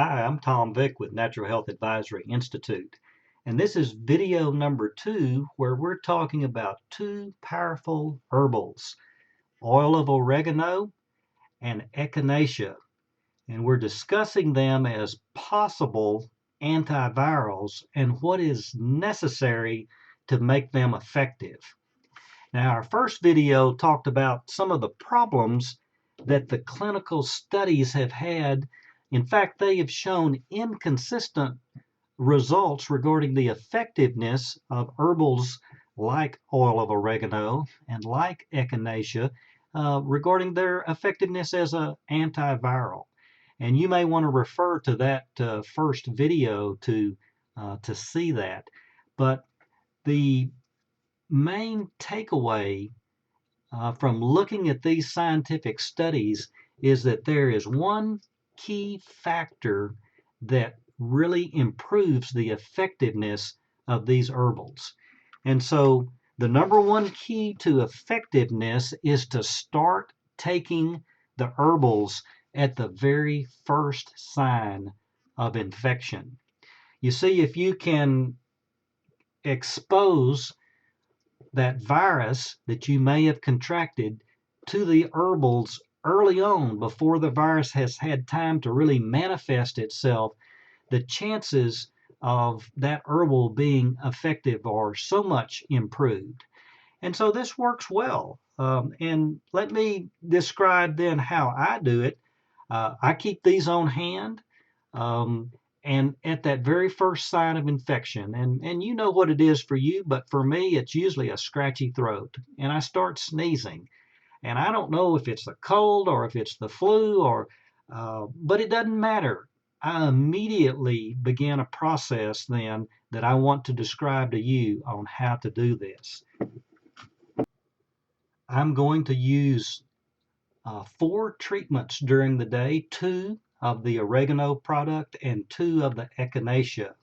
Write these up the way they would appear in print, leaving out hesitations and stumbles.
Hi, I'm Tom Vick with Natural Health Advisory Institute, and this is video number 2 where we're talking about two powerful herbals, oil of oregano and echinacea, and we're discussing them as possible antivirals and what is necessary to make them effective. Now, our first video talked about some of the problems that the clinical studies have had. In fact, they have shown inconsistent results regarding the effectiveness of herbals like oil of oregano and like echinacea regarding their effectiveness as an antiviral. And you may want to refer to that first video to see that. But the main takeaway from looking at these scientific studies is that there is one key factor that really improves the effectiveness of these herbals. And so the number one key to effectiveness is to start taking the herbals at the very first sign of infection. You see, if you can expose that virus that you may have contracted to the herbals early on before the virus has had time to really manifest itself, the chances of that herbal being effective are so much improved. And so this works well. And let me describe then how I do it. I keep these on hand. Um, and at that very first sign of infection, and you know what it is for you, but for me, it's usually a scratchy throat. And I start sneezing. And I don't know if it's the cold or if it's the flu but it doesn't matter. I immediately begin a process then that I want to describe to you on how to do this. I'm going to use 4 treatments during the day, 2 of the oregano product and 2 of the echinacea.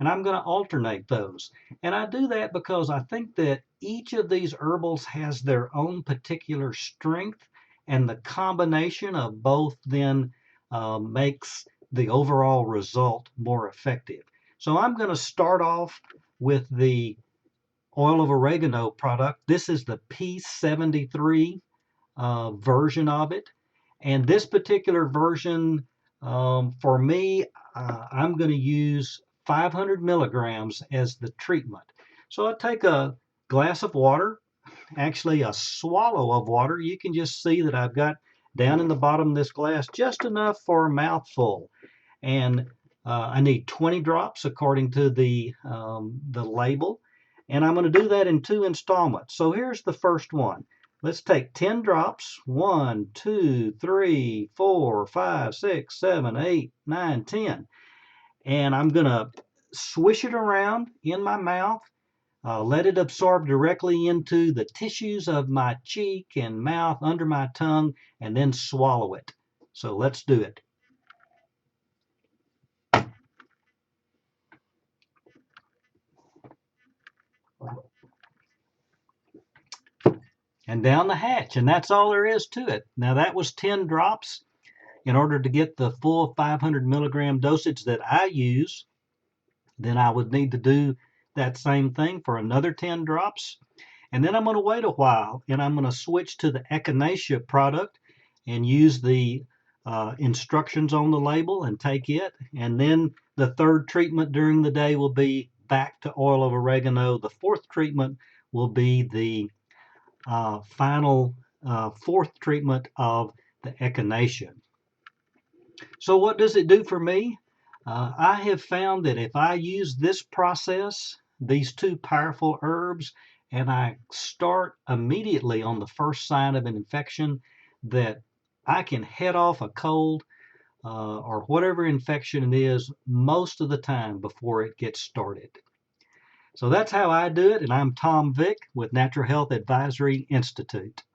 And I'm going to alternate those. And I do that because I think that each of these herbals has their own particular strength, and the combination of both then makes the overall result more effective. So I'm going to start off with the oil of oregano product. This is the P73 version of it. And this particular version, for me, I'm going to use 500 milligrams as the treatment. So I take a glass of water, actually a swallow of water. You can just see that I've got down in the bottom of this glass just enough for a mouthful. And I need 20 drops according to the label. And I'm going to do that in 2 installments. So here's the first one. Let's take 10 drops. 1, 2, 3, 4, 5, 6, 7, 8, 9, 10. And I'm going to swish it around in my mouth, let it absorb directly into the tissues of my cheek and mouth, under my tongue, and then swallow it. So let's do it. And down the hatch, and that's all there is to it. Now that was 10 drops. In order to get the full 500 milligram dosage that I use, then I would need to do that same thing for another 10 drops. And then I'm going to wait a while, and I'm going to switch to the echinacea product and use the instructions on the label and take it. And then the third treatment during the day will be back to oil of oregano. The fourth treatment will be the final fourth treatment of the echinacea. So what does it do for me? I have found that if I use this process, these two powerful herbs, and I start immediately on the first sign of an infection, that I can head off a cold or whatever infection it is most of the time before it gets started. So that's how I do it, and I'm Tom Vick with Natural Health Advisory Institute.